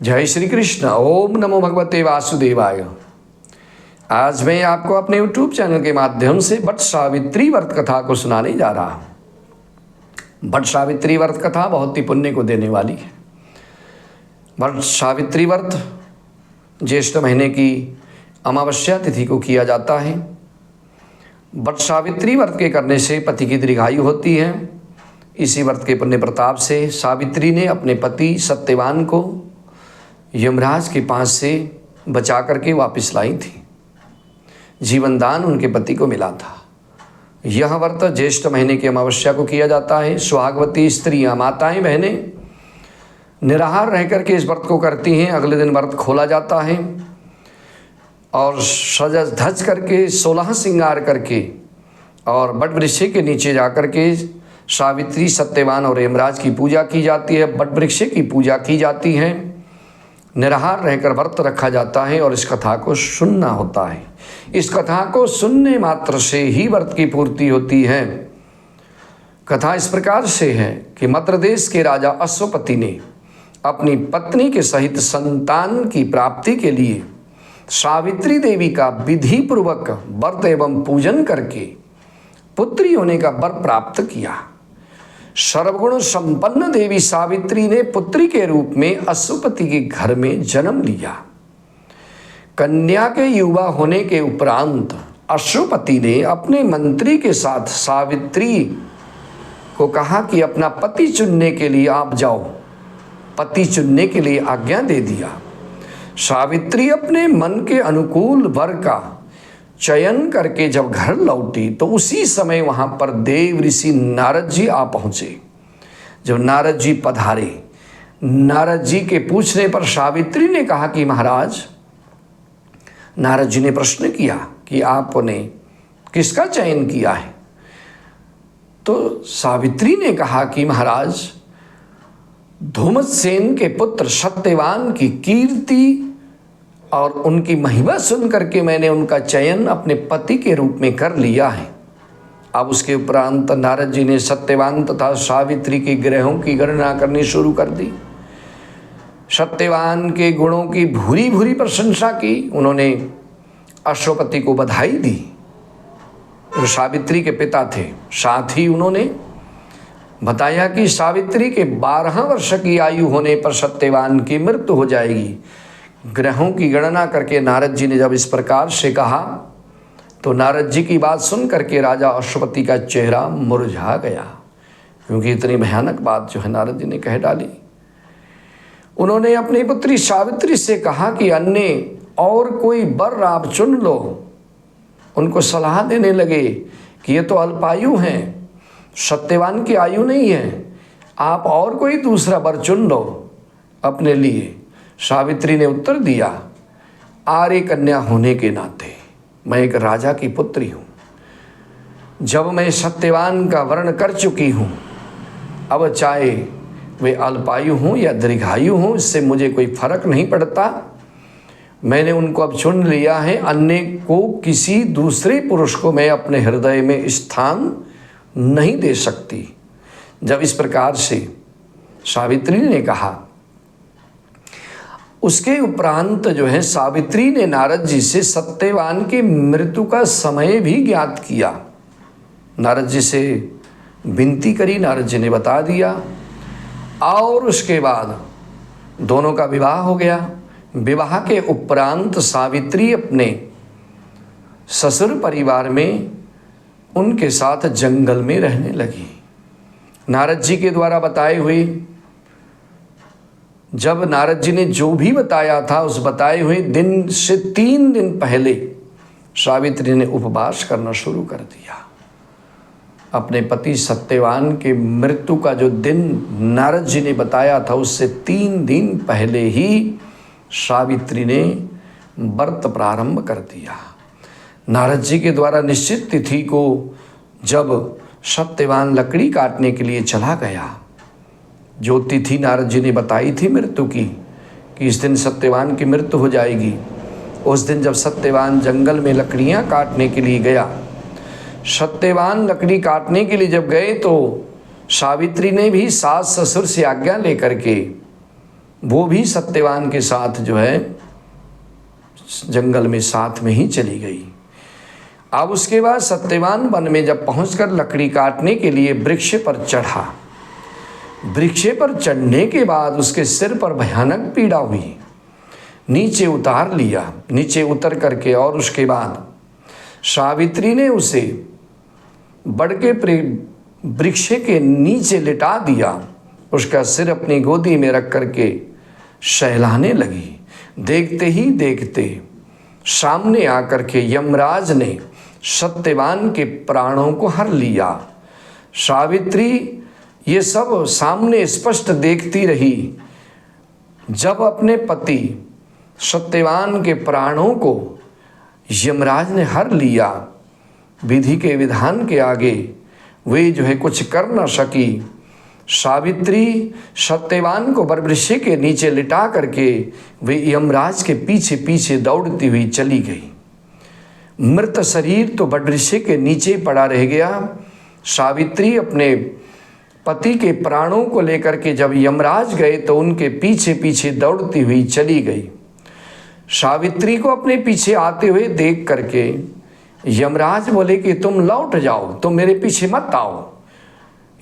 जय श्री कृष्ण। ओम नमो भगवते वासुदेवाय। आज मैं आपको अपने YouTube चैनल के माध्यम से वट सावित्री व्रत कथा को सुनाने जा रहा हूँ। वट सावित्री व्रत कथा बहुत ही पुण्य को देने वाली है। वट सावित्री व्रत ज्येष्ठ महीने की अमावस्या तिथि को किया जाता है। वट सावित्री व्रत के करने से पति की दीर्घायु होती है। इसी व्रत के पुण्य प्रताप से सावित्री ने अपने पति सत्यवान को यमराज के पास से बचा करके वापस लाई थी। जीवन दान उनके पति को मिला था। यह व्रत ज्येष्ठ महीने की अमावस्या को किया जाता है। सुहागवती स्त्रियां, माताएं, बहनें निराहार रह करके इस व्रत को करती हैं। अगले दिन व्रत खोला जाता है और सज धज करके 16 श्रृंगार करके और वट वृक्ष के नीचे जा करके सावित्री, सत्यवान और यमराज की पूजा की जाती है। वट वृक्ष की पूजा की जाती है। निराहार रहकर व्रत रखा जाता है और इस कथा को सुनना होता है। इस कथा को सुनने मात्र से ही व्रत की पूर्ति होती है। कथा इस प्रकार से है कि मद्र देश के राजा अश्वपति ने अपनी पत्नी के सहित संतान की प्राप्ति के लिए सावित्री देवी का विधि पूर्वक व्रत एवं पूजन करके पुत्री होने का वर प्राप्त किया। सर्वगुण संपन्न देवी सावित्री ने पुत्री के रूप में अश्वपति के घर में जन्म लिया। कन्या के युवा होने के उपरांत अश्वपति ने अपने मंत्री के साथ सावित्री को कहा कि अपना पति चुनने के लिए आप जाओ। पति चुनने के लिए आज्ञा दे दिया। सावित्री अपने मन के अनुकूल वर का चयन करके जब घर लौटी तो उसी समय वहाँ पर देव ऋषि नारद जी आ पहुँचे। जब नारद जी पधारे, नारद जी के पूछने पर सावित्री ने कहा कि महाराज, नारद जी ने प्रश्न किया कि आपने किसका चयन किया है? तो सावित्री ने कहा कि महाराज, धूमसेन के पुत्र सत्यवान की कीर्ति और उनकी महिमा सुन करके मैंने उनका चयन अपने पति के रूप में कर लिया है। अब उसके उपरांत नारद जी ने सत्यवान तथा सावित्री के ग्रहों की गणना करनी शुरू कर दी। सत्यवान के गुणों की भूरी भूरी प्रशंसा की। उन्होंने अश्वपति को बधाई दी, जो सावित्री के पिता थे। साथ ही उन्होंने बताया कि सावित्री के 12 वर्ष की आयु होने पर सत्यवान की मृत्यु हो जाएगी। ग्रहों की गणना करके नारद जी ने जब इस प्रकार से कहा तो नारद जी की बात सुन करके राजा अश्वपति का चेहरा मुरझा गया, क्योंकि इतनी भयानक बात जो है नारद जी ने कह डाली। उन्होंने अपनी पुत्री सावित्री से कहा कि अन्य और कोई वर आप चुन लो। उनको सलाह देने लगे कि ये तो अल्पायु हैं, सत्यवान की आयु नहीं है, आप और कोई दूसरा वर चुन लो अपने लिए। सावित्री ने उत्तर दिया, आर्य कन्या होने के नाते मैं एक राजा की पुत्री हूँ। जब मैं सत्यवान का वर्ण कर चुकी हूँ, अब चाहे वे अल्पायु हों या दीर्घायु हों, इससे मुझे कोई फर्क नहीं पड़ता। मैंने उनको अब चुन लिया है। अन्य को, किसी दूसरे पुरुष को मैं अपने हृदय में स्थान नहीं दे सकती। जब इस प्रकार से सावित्री ने कहा, उसके उपरांत जो है सावित्री ने नारद जी से सत्यवान की मृत्यु का समय भी ज्ञात किया। नारद जी से विनती करी, नारद जी ने बता दिया और उसके बाद दोनों का विवाह हो गया। विवाह के उपरांत सावित्री अपने ससुर परिवार में उनके साथ जंगल में रहने लगी। नारद जी के द्वारा बताए हुए, जब नारद जी ने जो भी बताया था उस बताए हुए दिन से 3 दिन पहले सावित्री ने उपवास करना शुरू कर दिया। अपने पति सत्यवान के मृत्यु का जो दिन नारद जी ने बताया था उससे 3 दिन पहले ही सावित्री ने व्रत प्रारंभ कर दिया। नारद जी के द्वारा निश्चित तिथि को जब सत्यवान लकड़ी काटने के लिए चला गया, जो तिथि नारद जी ने बताई थी मृत्यु की, कि इस दिन सत्यवान की मृत्यु हो जाएगी, उस दिन जब सत्यवान जंगल में लकड़ियां काटने के लिए गया, सत्यवान लकड़ी काटने के लिए जब गए तो सावित्री ने भी सास ससुर से आज्ञा लेकर के वो भी सत्यवान के साथ जो है जंगल में साथ में ही चली गई। अब उसके बाद सत्यवान वन में जब पहुंचकर लकड़ी काटने के लिए वृक्ष पर चढ़ा, वृक्ष पर चढ़ने के बाद उसके सिर पर भयानक पीड़ा हुई। नीचे उतार लिया, नीचे उतर करके और उसके बाद सावित्री ने उसे बड़ के वृक्ष के नीचे लिटा दिया। उसका सिर अपनी गोदी में रख करके सहलाने लगी। देखते ही देखते सामने आकर के यमराज ने सत्यवान के प्राणों को हर लिया। सावित्री ये सब सामने स्पष्ट देखती रही। जब अपने पति सत्यवान के प्राणों को यमराज ने हर लिया, विधि के विधान के आगे वे जो है कुछ कर न सकी। सावित्री सत्यवान को वृक्ष के नीचे लिटा करके वे यमराज के पीछे पीछे दौड़ती हुई चली गई। मृत शरीर तो वृक्ष के नीचे पड़ा रह गया। सावित्री अपने पति के प्राणों को लेकर के जब यमराज गए तो उनके पीछे पीछे दौड़ती हुई चली गई। सावित्री को अपने पीछे आते हुए देख करके यमराज बोले कि तुम लौट जाओ, तुम मेरे पीछे मत आओ।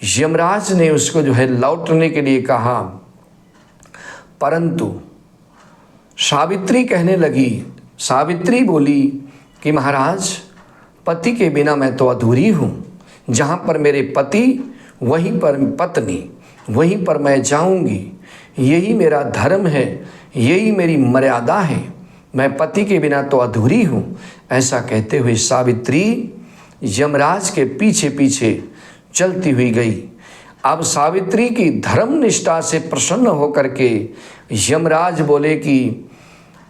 यमराज ने उसको जो है लौटने के लिए कहा, परंतु सावित्री कहने लगी, सावित्री बोली कि महाराज पति के बिना मैं तो अधूरी हूँ। जहाँ पर मेरे पति वहीं पर पत्नी, वहीं पर मैं जाऊँगी। यही मेरा धर्म है, यही मेरी मर्यादा है। मैं पति के बिना तो अधूरी हूँ। ऐसा कहते हुए सावित्री यमराज के पीछे पीछे चलती हुई गई। अब सावित्री की धर्म निष्ठा से प्रसन्न होकर के यमराज बोले कि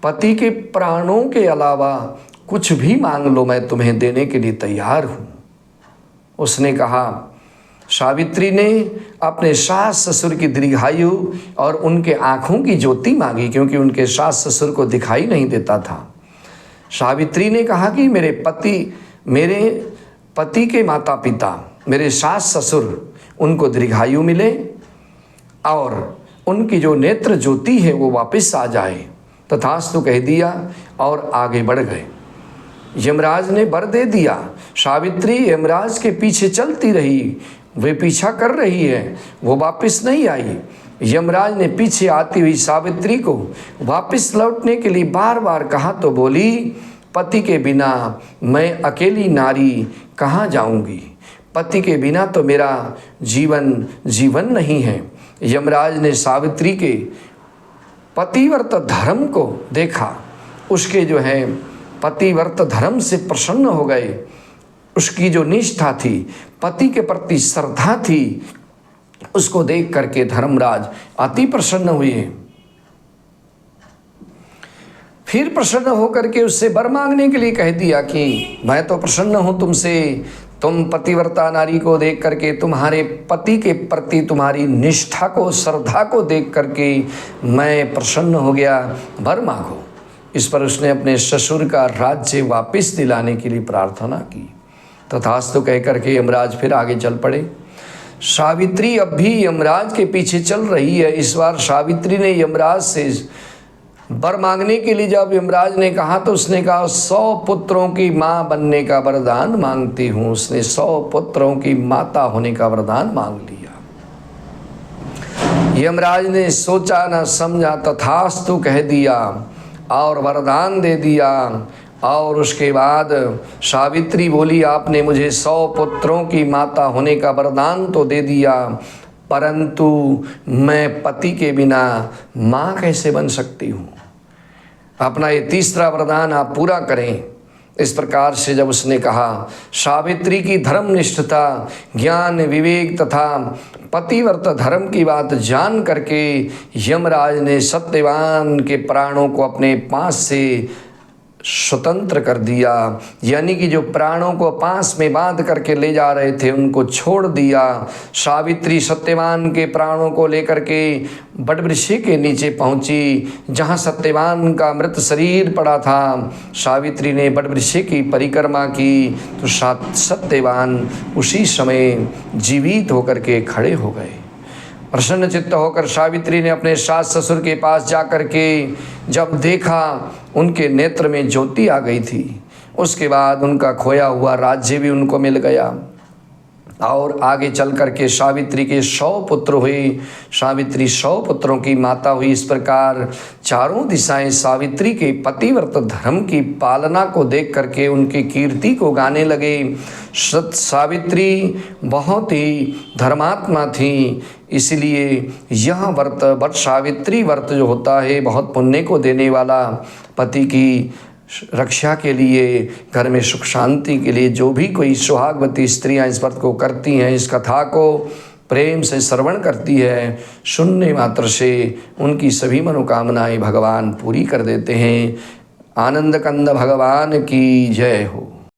पति के प्राणों के अलावा कुछ भी मांग लो, मैं तुम्हें देने के लिए तैयार हूँ। उसने कहा, सावित्री ने अपने सास ससुर की दीर्घायु और उनके आँखों की ज्योति मांगी, क्योंकि उनके सास ससुर को दिखाई नहीं देता था। सावित्री ने कहा कि मेरे पति के माता पिता, मेरे सास ससुर, उनको दीर्घायु मिले और उनकी जो नेत्र ज्योति है वो वापस आ जाए। तथास्तु कह दिया और आगे बढ़ गए। यमराज ने वर दे दिया। सावित्री यमराज के पीछे चलती रही। वे पीछा कर रही है, वो वापस नहीं आई। यमराज ने पीछे आती हुई सावित्री को वापस लौटने के लिए बार बार कहा तो बोली, पति के बिना मैं अकेली नारी कहाँ जाऊंगी। पति के बिना तो मेरा जीवन नहीं है। यमराज ने सावित्री के पतिव्रत धर्म को देखा। उसके जो है पतिव्रत धर्म से प्रसन्न हो गए। उसकी जो निष्ठा थी, पति के प्रति श्रद्धा थी, उसको देख करके धर्मराज अति प्रसन्न हुए। फिर प्रसन्न होकर के उससे वर मांगने के लिए कह दिया कि मैं तो प्रसन्न हूँ तुमसे। तुम पतिव्रता नारी को देख करके, तुम्हारे पति के प्रति तुम्हारी निष्ठा को, श्रद्धा को देख करके मैं प्रसन्न हो गया, वर मांगो। इस पर उसने अपने ससुर का राज्य वापस दिलाने के लिए प्रार्थना की। तथास्तु कह करके यमराज फिर आगे चल पड़े। सावित्री अब भी यमराज के पीछे चल रही है। इस बार सावित्री ने यमराज से वर मांगने के लिए जब यमराज ने कहा तो उसने कहा 100 पुत्रों की माँ बनने का वरदान मांगती हूँ। उसने 100 पुत्रों की माता होने का वरदान मांग लिया। यमराज ने सोचा न समझा, तथास्तु कह दिया और वरदान दे दिया। और उसके बाद सावित्री बोली, आपने मुझे 100 पुत्रों की माता होने का वरदान तो दे दिया, परंतु मैं पति के बिना माँ कैसे बन सकती हूँ। अपना ये तीसरा वरदान आप पूरा करें। इस प्रकार से जब उसने कहा, सावित्री की धर्मनिष्ठता, ज्ञान, विवेक तथा पतिव्रत धर्म की बात जान करके यमराज ने सत्यवान के प्राणों को अपने पास से स्वतंत्र कर दिया। यानी कि जो प्राणों को पास में बांध करके ले जा रहे थे उनको छोड़ दिया। सावित्री सत्यवान के प्राणों को लेकर के वटवृक्ष के नीचे पहुंची, जहां सत्यवान का मृत शरीर पड़ा था। सावित्री ने वटवृक्ष की परिक्रमा की तो सत्यवान उसी समय जीवित होकर के खड़े हो गए। प्रसन्न चित्त होकर सावित्री ने अपने सास ससुर के पास जाकर के जब देखा, उनके नेत्र में ज्योति आ गई थी। उसके बाद उनका खोया हुआ राज्य भी उनको मिल गया और आगे चल कर के सावित्री के 100 पुत्र हुए। सावित्री 100 पुत्रों की माता हुई। इस प्रकार चारों दिशाएं सावित्री के पतिव्रत धर्म की पालना को देख करके उनकी कीर्ति को गाने लगे। सावित्री बहुत ही धर्मात्मा थी, इसलिए यह व्रत वट सावित्री व्रत जो होता है बहुत पुण्य को देने वाला, पति की रक्षा के लिए, घर में सुख शांति के लिए जो भी कोई सुहागवती स्त्रियां इस व्रत को करती हैं, इस कथा को प्रेम से श्रवण करती है, सुनने मात्र से उनकी सभी मनोकामनाएं भगवान पूरी कर देते हैं। आनंद कंद भगवान की जय हो।